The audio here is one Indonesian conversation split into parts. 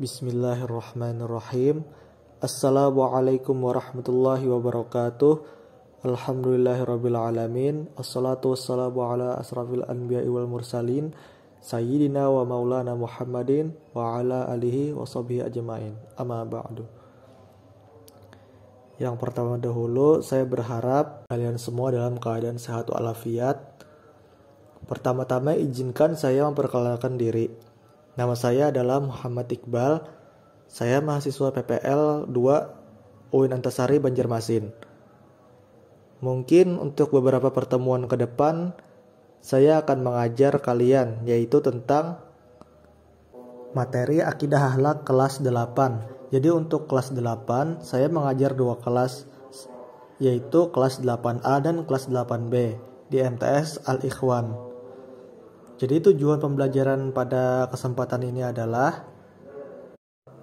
Bismillahirrahmanirrahim. Assalamualaikum warahmatullahi wabarakatuh. Alhamdulillahirrabbilalamin. Assalatu wassalamu ala asrafil anbiya'i wal mursalin Sayyidina wa maulana Muhammadin wa ala alihi wa sahbihi ajma'in. Amma ba'du. Yang pertama dahulu, saya berharap kalian semua dalam keadaan sehat walafiat. Pertama-tama izinkan saya memperkenalkan diri. Nama saya adalah Muhammad Iqbal. Saya mahasiswa PPL 2 UIN Antasari Banjarmasin. Mungkin untuk beberapa pertemuan ke depan, saya akan mengajar kalian yaitu tentang materi Akidah Akhlak kelas 8. Jadi untuk kelas 8, saya mengajar 2 kelas, yaitu kelas 8A dan kelas 8B di MTS Al-Ikhwan. Jadi tujuan pembelajaran pada kesempatan ini adalah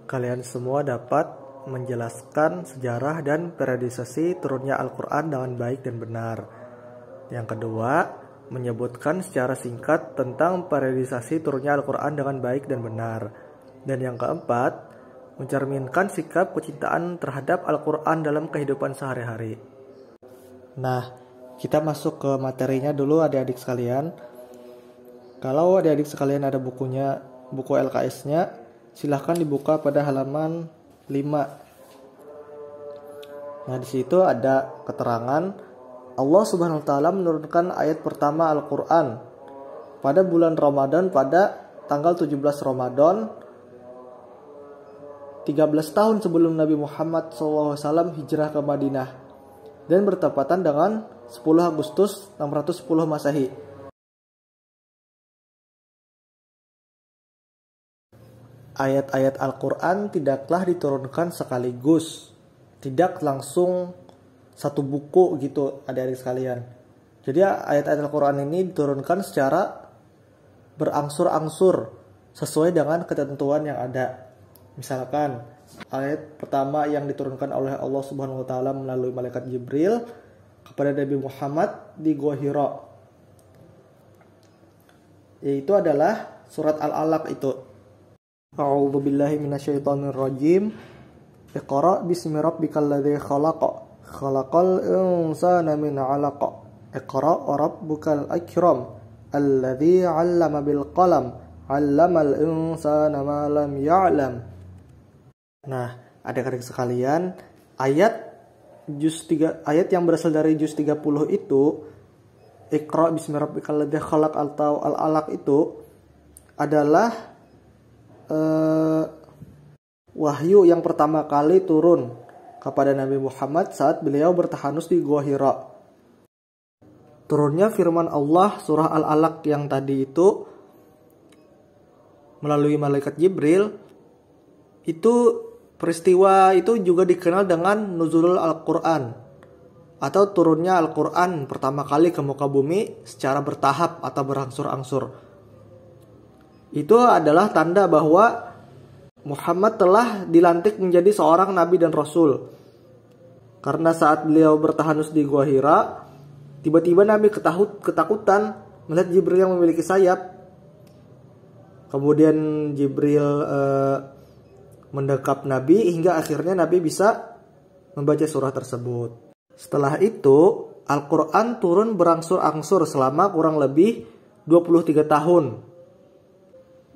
kalian semua dapat menjelaskan sejarah dan periodisasi turunnya Al-Quran dengan baik dan benar. Yang kedua, menyebutkan secara singkat tentang periodisasi turunnya Al-Quran dengan baik dan benar. Dan yang keempat, mencerminkan sikap kecintaan terhadap Al-Quran dalam kehidupan sehari-hari. Nah, kita masuk ke materinya dulu adik-adik sekalian. Kalau adik-adik sekalian ada bukunya, buku LKS-nya, silahkan dibuka pada halaman 5. Nah, di situ ada keterangan Allah Subhanahu wa taala menurunkan ayat pertama Al-Qur'an pada bulan Ramadan pada tanggal 17 Ramadan 13 tahun sebelum Nabi Muhammad SAW hijrah ke Madinah dan bertepatan dengan 10 Agustus 610 Masehi. Ayat-ayat Al-Quran tidaklah diturunkan sekaligus, tidak langsung satu buku gitu adik-adik sekalian. Jadi ayat-ayat Al-Quran ini diturunkan secara berangsur-angsur sesuai dengan ketentuan yang ada. Misalkan ayat pertama yang diturunkan oleh Allah Subhanahu wa taala melalui malaikat Jibril kepada Nabi Muhammad di Gua Hira, yaitu adalah surat Al-Alaq itu. A'udzu billahi minasyaitonir rajim. Iqra bismi rabbikal ladzi khalaq. Khalaqal insana min 'alaq. Iqra rabbukal akram. Alladzi 'allama bil qalam. 'Allamal insana ma lam ya'lam. Nah, adik-adik sekalian, ayat yang berasal dari juz 30 itu, Iqra bismi rabbikal ladzi khalaq atau Al-Alaq itu adalah wahyu yang pertama kali turun kepada Nabi Muhammad saat beliau bertahanus di Gua Hira. Turunnya firman Allah surah Al-Alaq yang tadi itu melalui malaikat Jibril, itu peristiwa itu juga dikenal dengan nuzulul Al-Quran atau turunnya Al-Quran pertama kali ke muka bumi secara bertahap atau berangsur-angsur. Itu adalah tanda bahwa Muhammad telah dilantik menjadi seorang nabi dan rasul. Karena saat beliau bertahanus di Gua Hira, tiba-tiba Nabi ketakutan melihat Jibril yang memiliki sayap. Kemudian Jibril mendekap Nabi hingga akhirnya Nabi bisa membaca surah tersebut. Setelah itu, Al-Quran turun berangsur-angsur selama kurang lebih 23 tahun.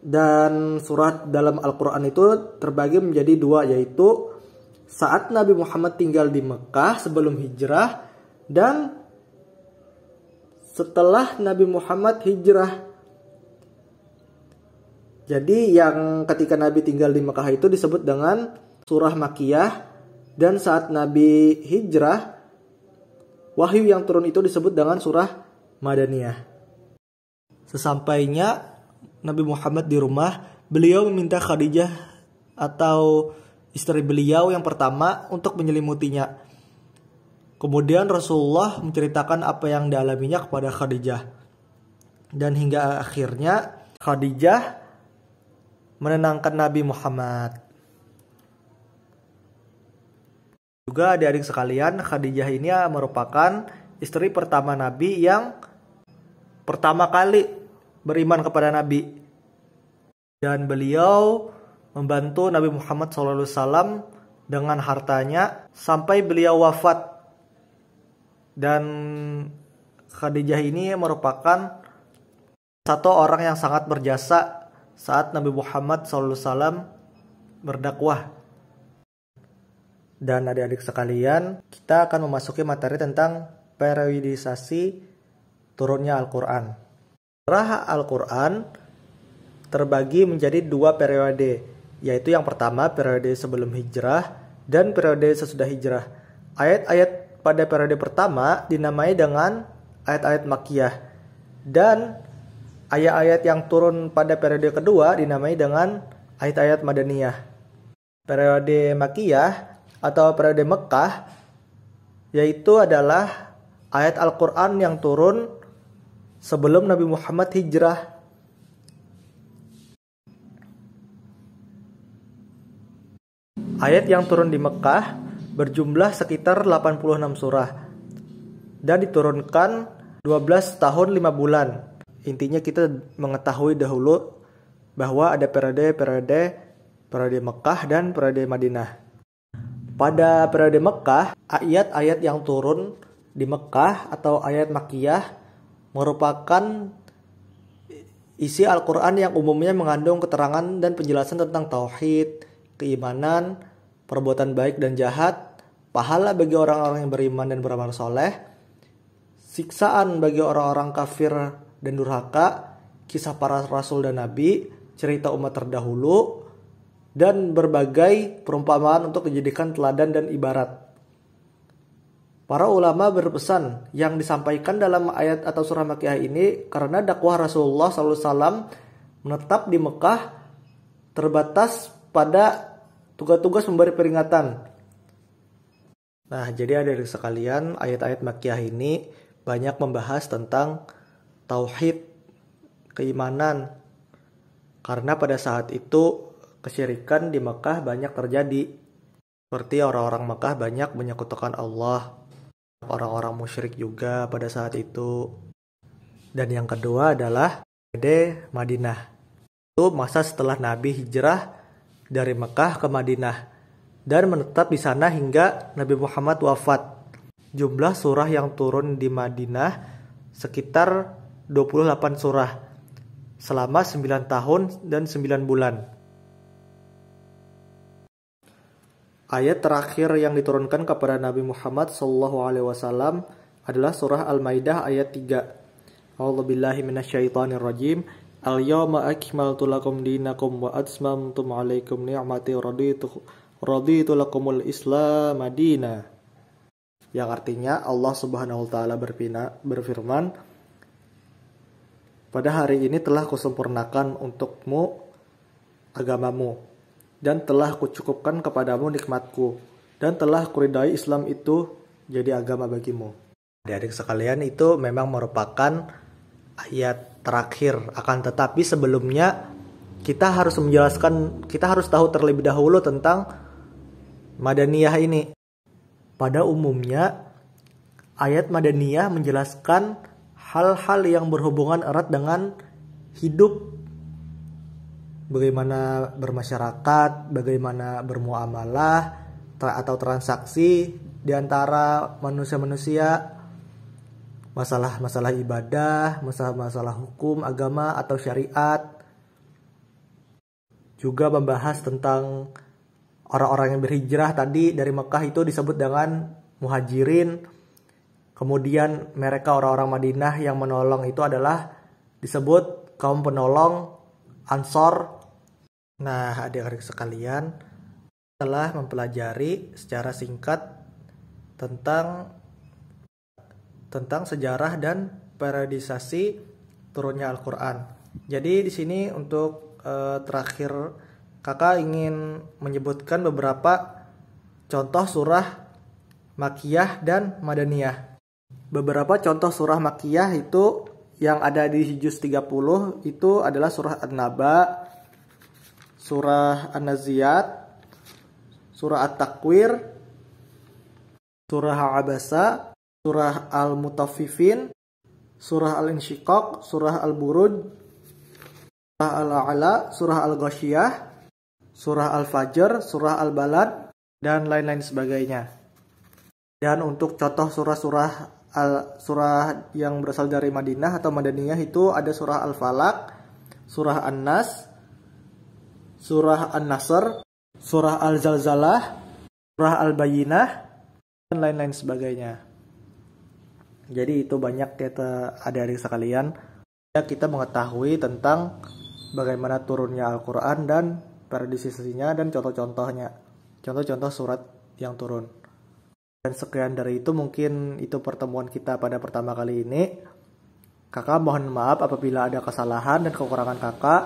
Dan surat dalam Al-Quran itu terbagi menjadi 2, yaitu saat Nabi Muhammad tinggal di Mekah sebelum hijrah dan setelah Nabi Muhammad hijrah. Jadi yang ketika Nabi tinggal di Mekah itu disebut dengan surah Makkiyah, dan saat Nabi hijrah, wahyu yang turun itu disebut dengan surah Madaniyah. Sesampainya Nabi Muhammad di rumah, beliau meminta Khadijah atau istri beliau yang pertama untuk menyelimutinya. Kemudian Rasulullah menceritakan apa yang dialaminya kepada Khadijah. Dan hingga akhirnya Khadijah menenangkan Nabi Muhammad. Juga adik-adik sekalian, Khadijah ini merupakan istri pertama Nabi yang pertama kali beriman kepada Nabi. Dan beliau membantu Nabi Muhammad SAW dengan hartanya sampai beliau wafat. Dan Khadijah ini merupakan satu orang yang sangat berjasa saat Nabi Muhammad SAW berdakwah. Dan adik-adik sekalian, kita akan memasuki materi tentang periodisasi turunnya Al-Quran. Surah Al-Quran terbagi menjadi 2 periode, yaitu yang pertama periode sebelum hijrah dan periode sesudah hijrah. Ayat-ayat pada periode pertama dinamai dengan ayat-ayat Makkiyah, dan ayat-ayat yang turun pada periode kedua dinamai dengan ayat-ayat Madaniyah. Periode Makkiyah atau periode Mekah yaitu adalah ayat Al-Quran yang turun sebelum Nabi Muhammad hijrah. Ayat yang turun di Mekah berjumlah sekitar 86 surah dan diturunkan 12 tahun 5 bulan. Intinya kita mengetahui dahulu bahwa ada periode Mekah dan periode Madinah. Pada periode Mekah, ayat-ayat yang turun di Mekah atau ayat Makkiyah merupakan isi Al-Quran yang umumnya mengandung keterangan dan penjelasan tentang tauhid, keimanan, perbuatan baik dan jahat, pahala bagi orang-orang yang beriman dan beramal soleh, siksaan bagi orang-orang kafir dan durhaka, kisah para rasul dan nabi, cerita umat terdahulu, dan berbagai perumpamaan untuk dijadikan teladan dan ibarat. Para ulama berpesan yang disampaikan dalam ayat atau surah Makkiyah ini karena dakwah Rasulullah SAW menetap di Mekah terbatas pada tugas-tugas memberi peringatan. Nah, jadi adik-adik sekalian, ayat-ayat Makkiyah ini banyak membahas tentang tauhid, keimanan. Karena pada saat itu kesyirikan di Mekah banyak terjadi. Seperti orang-orang Mekah banyak menyekutukan Allah. Orang-orang musyrik juga pada saat itu. Dan yang kedua adalah periode Madinah. Itu masa setelah Nabi hijrah dari Mekah ke Madinah dan menetap di sana hingga Nabi Muhammad wafat. Jumlah surah yang turun di Madinah sekitar 28 surah selama 9 tahun dan 9 bulan. Ayat terakhir yang diturunkan kepada Nabi Muhammad SAW adalah surah Al-Maidah ayat 3. A'udzubillahi minasyaitonirrajim. Al-yawma akmaltu lakum dinakum wa atmamtu 'alaikum ni'mati raditu lakumul Islam madina. Yang artinya Allah Subhanahu wa taala berfirman, pada hari ini telah kusempurnakan untukmu agamamu dan telah kucukupkan kepadamu nikmatku dan telah kuridai Islam itu jadi agama bagimu. Adik-adik sekalian, itu memang merupakan ayat terakhir, akan tetapi sebelumnya kita harus tahu terlebih dahulu tentang Madaniyah ini. Pada umumnya ayat Madaniyah menjelaskan hal-hal yang berhubungan erat dengan hidup, bagaimana bermasyarakat, bagaimana bermuamalah atau transaksi di antara manusia-manusia, masalah-masalah ibadah, masalah-masalah hukum, agama atau syariat. Juga membahas tentang orang-orang yang berhijrah tadi dari Mekah itu disebut dengan muhajirin. Kemudian mereka orang-orang Madinah yang menolong itu adalah disebut kaum penolong, Ansor. Nah, adik-adik sekalian, telah mempelajari secara singkat tentang sejarah dan periodisasi turunnya Al-Quran. Jadi di sini untuk terakhir kakak ingin menyebutkan beberapa contoh surah Makkiyah dan Madaniyah. Beberapa contoh surah Makkiyah itu yang ada di juz 30 itu adalah surah An-Naba, surah An-Naziyat, surah At-Takwir, surah Abasa, surah Al-Mutaffifin, surah Al-Insyiqaq, surah Al-Buruj, surah Al-A'la, surah Al-Ghasyiyah, surah Al-Fajr, surah Al-Balad, dan lain-lain sebagainya. Dan untuk contoh surah yang berasal dari Madinah atau Madaniyah itu ada surah Al-Falaq, surah An-Nas, surah An-Nasr, surah Al-Zalzalah, surah Al-Bayyinah, dan lain-lain sebagainya. Jadi itu banyak kita adik-adik sekalian. Ya, kita mengetahui tentang bagaimana turunnya Al-Quran dan periodisasinya dan contoh-contohnya. Contoh-contoh surat yang turun. Dan sekian dari itu, mungkin itu pertemuan kita pada pertama kali ini. Kakak mohon maaf apabila ada kesalahan dan kekurangan kakak.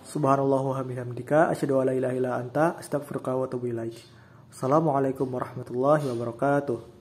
Subhanallahu wa bihamdika asyhadu an la ilaha illa anta astaghfiruka wa atubu ilaik. Assalamualaikum warahmatullahi wabarakatuh.